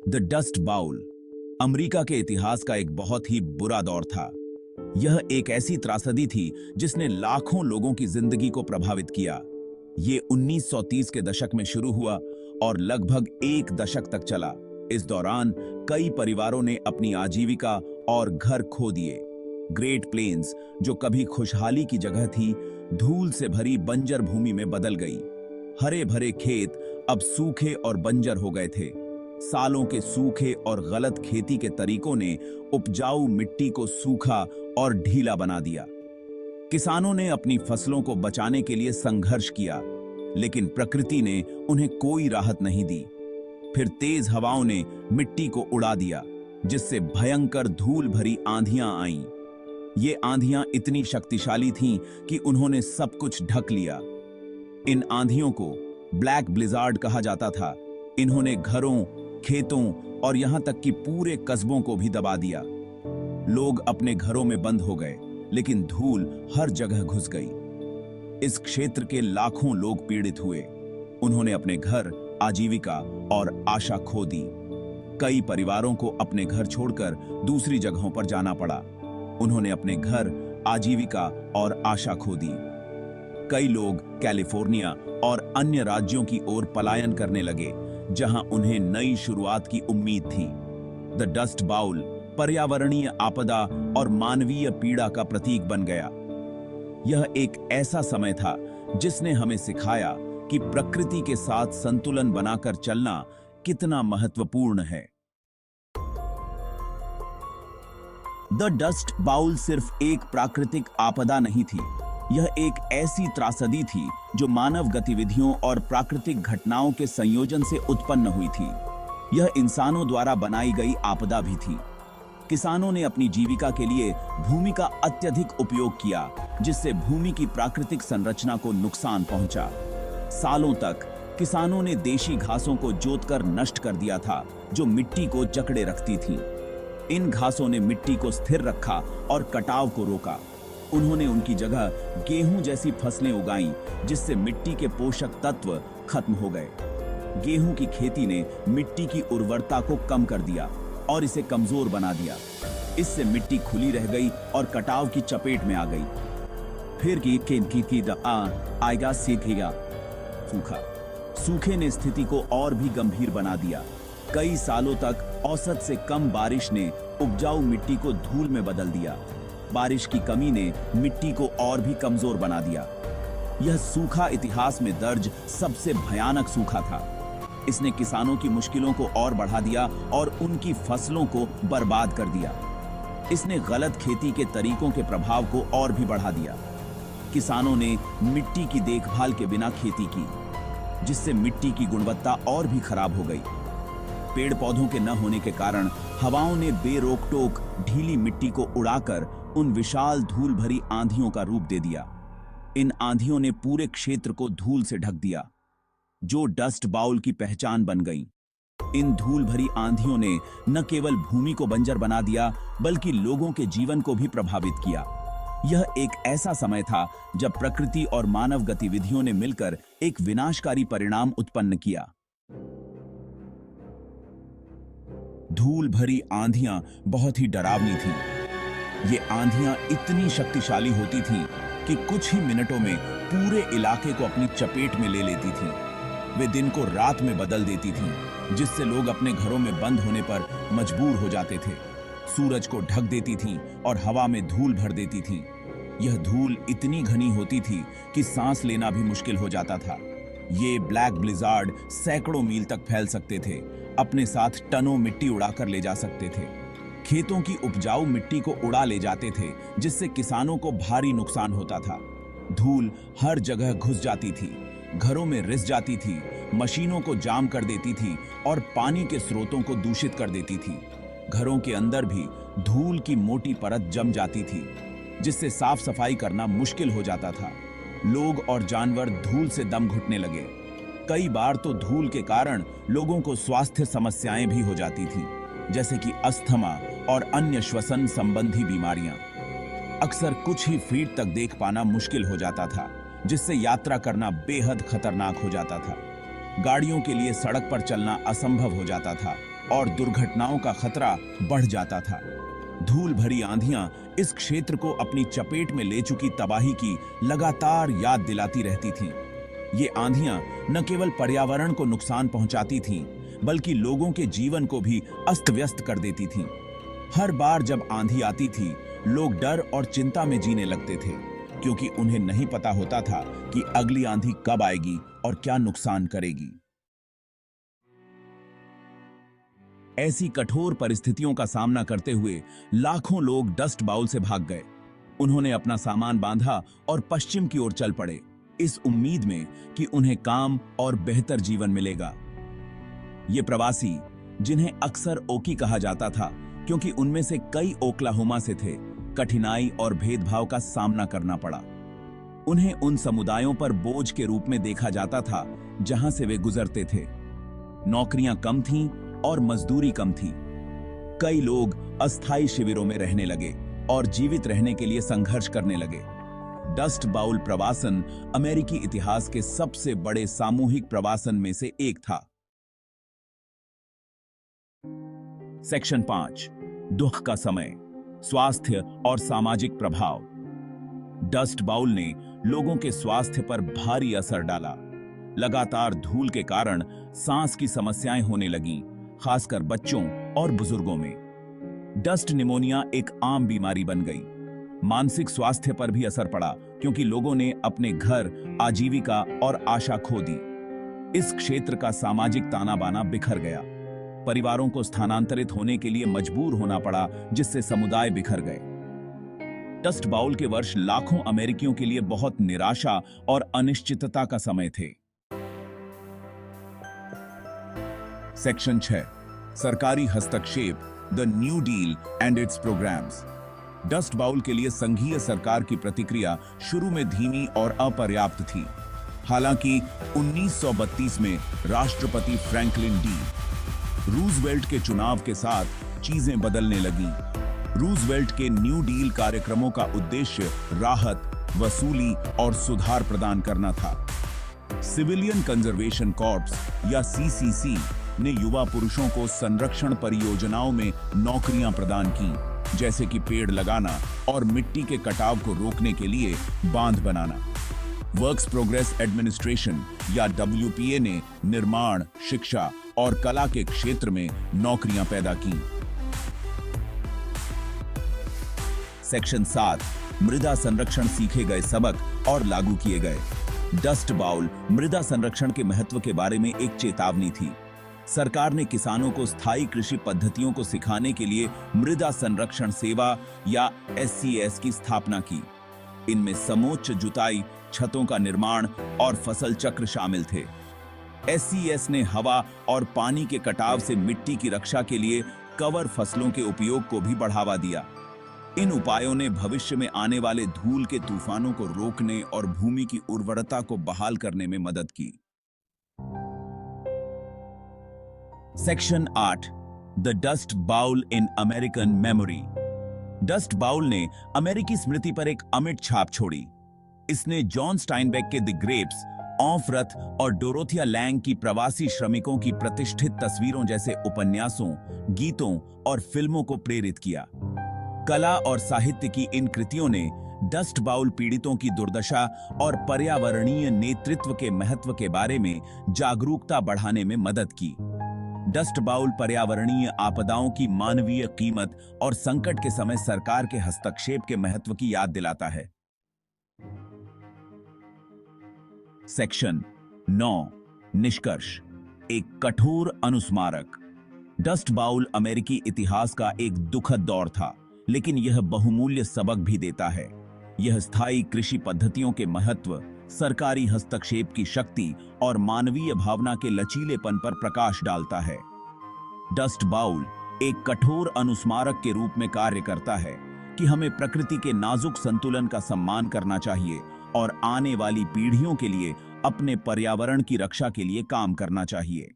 The dust bowl America के इतिहास का एक बहुत ही बुरा दौर था। यह एक ऐसी त्रासदी थी जिसने लाखों लोगों की जिंदगी को प्रभावित किया। ये 1930 के दशक में शुरू हुआ और लगभग एक दशक तक चला। इस दौरान कई परिवारों ने अपनी आजीविका और घर खो दिए। ग्रेट प्लेन्स, जो कभी खुशहाली की जगह थी, धूल से भरी बंजर भूमि में बदल गई। हरे भरे खेत अब सूखे और बंजर हो गए थे। सालों के सूखे और गलत खेती के तरीकों ने उपजाऊ मिट्टी को सूखा और ढीला बना दिया। किसानों ने अपनी फसलों को बचाने के लिए संघर्ष किया, लेकिन प्रकृति ने उन्हें कोई राहत नहीं दी। फिर तेज हवाओं ने मिट्टी को उड़ा दिया, जिससे भयंकर धूल भरी आंधियां आईं। ये आंधियां इतनी शक्तिशाली थीं कि उन्होंने सब कुछ ढक लिया। इन आंधियों को ब्लैक ब्लिजार्ड कहा जाता था। इन्होंने घरों, खेतों और यहां तक कि पूरे कस्बों को भी दबा दिया। लोग अपने घरों में बंद हो गए, लेकिन धूल हर जगह घुस गई। इस क्षेत्र के लाखों लोग पीड़ित हुए। उन्होंने अपने घर, आजीविका और आशा खो दी। कई परिवारों को अपने घर छोड़कर दूसरी जगहों पर जाना पड़ा। उन्होंने अपने घर, आजीविका और आशा खो दी। कई लोग कैलिफोर्निया और अन्य राज्यों की ओर पलायन करने लगे, जहां उन्हें नई शुरुआत की उम्मीद थी। द डस्ट बाउल पर्यावरणीय आपदा और मानवीय पीड़ा का प्रतीक बन गया। यह एक ऐसा समय था जिसने हमें सिखाया कि प्रकृति के साथ संतुलन बनाकर चलना कितना महत्वपूर्ण है। द डस्ट बाउल सिर्फ एक प्राकृतिक आपदा नहीं थी, यह एक ऐसी त्रासदी थी जो मानव गतिविधियों और प्राकृतिक घटनाओं के संयोजन से उत्पन्न हुई थी। यह इंसानों द्वारा बनाई गई आपदा भी थी। किसानों ने अपनी जीविका के लिए भूमि का अत्यधिक उपयोग किया, जिससे भूमि की प्राकृतिक संरचना को नुकसान पहुंचा। सालों तक किसानों ने देशी घासों को जोतकर नष्ट कर दिया था, जो मिट्टी को जकड़े रखती थीं। इन घासों ने मिट्टी को स्थिर रखा और कटाव को रोका। उन्होंने उनकी जगह गेहूं जैसी फसलें उगाईं, जिससे मिट्टी के पोषक तत्व खत्म हो गए। गेहूं की खेती ने मिट्टी की उर्वरता को कम कर दिया और इसे कमजोर बना दिया। इससे मिट्टी खुली रह गई और कटाव की चपेट में आ गई। फिर आएगा सीखेगा सूखा। सूखे ने स्थिति को और भी गंभीर बना दिया। कई सालों तक औसत से कम बारिश ने उपजाऊ मिट्टी को धूल में बदल दिया। बारिश की कमी ने मिट्टी को और भी कमजोर बना दिया। यह सूखा इतिहास में दर्ज सबसे भयानक सूखा था। इसने किसानों की मुश्किलों को और बढ़ा दिया और उनकी फसलों को बर्बाद कर दिया। इसने गलत खेती के तरीकों के प्रभाव को और भी बढ़ा दिया। किसानों ने मिट्टी की देखभाल के बिना खेती की, जिससे मिट्टी की गुणवत्ता और भी खराब हो गई। पेड़ पौधों के न होने के कारण हवाओं ने बेरोक-टोक ढीली मिट्टी को उड़ाकर उन विशाल धूल भरी आंधियों का रूप दे दिया। इन आंधियों ने पूरे क्षेत्र को धूल से ढक दिया, जो डस्ट बाउल की पहचान बन गई। इन धूल भरी आंधियों ने न केवल भूमि को बंजर बना दिया, बल्कि लोगों के जीवन को भी प्रभावित किया। यह एक ऐसा समय था जब प्रकृति और मानव गतिविधियों ने मिलकर एक विनाशकारी परिणाम उत्पन्न किया। धूल भरी आंधियां बहुत ही डरावनी थीं। ये आंधियां इतनी शक्तिशाली होती थीं कि कुछ ही मिनटों में पूरे इलाके को अपनी चपेट में ले लेती थीं। वे दिन को रात में बदल देती थीं, जिससे लोग अपने घरों में बंद होने पर मजबूर हो जाते थे। सूरज को ढक देती थीं और हवा में धूल भर देती थीं। यह धूल इतनी घनी होती थी कि सांस लेना भी मुश्किल हो जाता था। ये ब्लैक ब्लिजार्ड सैकड़ों मील तक फैल सकते थे, अपने साथ टनों मिट्टी उड़ाकर ले जा सकते थे। खेतों की उपजाऊ मिट्टी को उड़ा ले जाते थे, जिससे किसानों को भारी नुकसान होता था। धूल हर जगह घुस जाती थी, घरों में रिस जाती थी, मशीनों को जाम कर देती थी और पानी के स्रोतों को दूषित कर देती थी। घरों के अंदर भी धूल की मोटी परत जम जाती थी, जिससे साफ सफाई करना मुश्किल हो जाता था। लोग और जानवर धूल से दम घुटने लगे। कई बार तो धूल के कारण लोगों को स्वास्थ्य समस्याएं भी हो जाती थी, जैसे कि अस्थमा और अन्य श्वसन संबंधी बीमारियां। अक्सर कुछ ही फीट तक देख पाना मुश्किल हो जाता था, जिससे यात्रा करना बेहद खतरनाक हो जाता था। गाड़ियों के लिए सड़क पर चलना असंभव हो जाता था। और दुर्घटनाओं का खतरा बढ़ जाता था। धूल भरी आंधियां इस क्षेत्र को अपनी चपेट में ले चुकी तबाही की लगातार याद दिलाती रहती थीं। ये आंधियां न केवल पर्यावरण को नुकसान पहुंचाती थीं, बल्कि लोगों के जीवन को भी अस्त व्यस्त कर देती थीं। हर बार जब आंधी आती थी, लोग डर और चिंता में जीने लगते थे, क्योंकि उन्हें नहीं पता होता था कि अगली आंधी कब आएगी और क्या नुकसान करेगी। ऐसी कठोर परिस्थितियों का सामना करते हुए लाखों लोग डस्ट बाउल से भाग गए। उन्होंने अपना सामान बांधा और पश्चिम की ओर चल पड़े, इस उम्मीद में कि उन्हें काम और बेहतर जीवन मिलेगा। ये प्रवासी, जिन्हें अक्सर ओकी कहा जाता था क्योंकि उनमें से कई ओक्लाहोमा से थे, कठिनाई और भेदभाव का सामना करना पड़ा। उन्हें उन समुदायों पर बोझ के रूप में देखा जाता था जहां से वे गुजरते थे। नौकरियां कम थीं और मजदूरी कम थी। कई लोग अस्थायी शिविरों में रहने लगे और जीवित रहने के लिए संघर्ष करने लगे। डस्ट बाउल प्रवासन अमेरिकी इतिहास के सबसे बड़े सामूहिक प्रवासन में से एक था। सेक्शन 5, दुख का समय, स्वास्थ्य और सामाजिक प्रभाव। डस्ट बाउल ने लोगों के स्वास्थ्य पर भारी असर डाला। लगातार धूल के कारण सांस की समस्याएं होने लगीं, खासकर बच्चों और बुजुर्गों में। डस्ट निमोनिया एक आम बीमारी बन गई। मानसिक स्वास्थ्य पर भी असर पड़ा, क्योंकि लोगों ने अपने घर, आजीविका और आशा खो दी। इस क्षेत्र का सामाजिक ताना बाना बिखर गया। परिवारों को स्थानांतरित होने के लिए मजबूर होना पड़ा, जिससे समुदाय बिखर गए। डस्ट बाउल के वर्ष लाखों अमेरिकियों के लिए बहुत निराशा और अनिश्चितता का समय थे। सेक्शन 6, सरकारी हस्तक्षेप, the new deal and its programmes. Dust bowl के लिए संघीय सरकार की प्रतिक्रिया शुरू में धीमी और अपर्याप्त थी। हालांकि 1932 में राष्ट्रपति फ्रैंकलिन डी रूजवेल्ट के चुनाव के साथ चीजें बदलने लगीं। रूजवेल्ट के न्यू डील कार्यक्रमों का उद्देश्य राहत, वसूली और सुधार प्रदान करना था। सिविलियन कंजर्वेशन कॉर्प्स या सीसीसी ने युवा पुरुषों को संरक्षण परियोजनाओं में नौकरियां प्रदान की, जैसे कि पेड़ लगाना और मिट्टी के कटाव को रोकने के लिए बांध बनाना। वर्क्स प्रोग्रेस एडमिनिस्ट्रेशन या WPA ने निर्माण, शिक्षा और कला के क्षेत्र में नौकरियां पैदा की। सेक्शन 7, मृदा संरक्षण, सीखे गए सबक और लागू किए गए। डस्ट बाउल मृदा संरक्षण के महत्व के बारे में एक चेतावनी थी। सरकार ने किसानों को स्थायी कृषि पद्धतियों को सिखाने के लिए मृदा संरक्षण सेवा या SCS की स्थापना की। इनमें समोच्च जुताई, छतों का निर्माण और फसल चक्र शामिल थे। SCS ने हवा और पानी के कटाव से मिट्टी की रक्षा के लिए कवर फसलों के उपयोग को भी बढ़ावा दिया। इन उपायों ने भविष्य में आने वाले धूल के तूफानों को रोकने और भूमि की उर्वरता को बहाल करने में मदद की। Section 8, the dust bowl in American memory. Dust bowl ने अमेरिकी स्मृति पर एक अमिट छाप छोड़ी। इसने जॉन स्टाइनबेक के द ग्रेप्स, ऑफ रथ और डोरोथिया लैंग की प्रवासी श्रमिकों की प्रतिष्ठित तस्वीरों जैसे उपन्यासों, गीतों और फिल्मों को प्रेरित किया। कला और साहित्य की इन कृतियों ने डस्ट बाउल पीड़ितों की दुर्दशा और पर्यावरणीय नेतृत्व के महत्व के बारे में जागरूकता बढ़ाने में मदद की। डस्ट बाउल पर्यावरणीय आपदाओं की मानवीय कीमत और संकट के समय सरकार के हस्तक्षेप के महत्व की याद दिलाता है। सेक्शन 9, निष्कर्ष, एक कठोर अनुस्मारक। डस्ट बाउल अमेरिकी इतिहास का एक दुखद दौर था, लेकिन यह बहुमूल्य सबक भी देता है। यह स्थायी कृषि पद्धतियों के महत्व, सरकारी हस्तक्षेप की शक्ति और मानवीय भावना के लचीलेपन पर प्रकाश डालता है। डस्ट बाउल एक कठोर अनुस्मारक के रूप में कार्य करता है कि हमें प्रकृति के नाजुक संतुलन का सम्मान करना चाहिए और आने वाली पीढ़ियों के लिए अपने पर्यावरण की रक्षा के लिए काम करना चाहिए।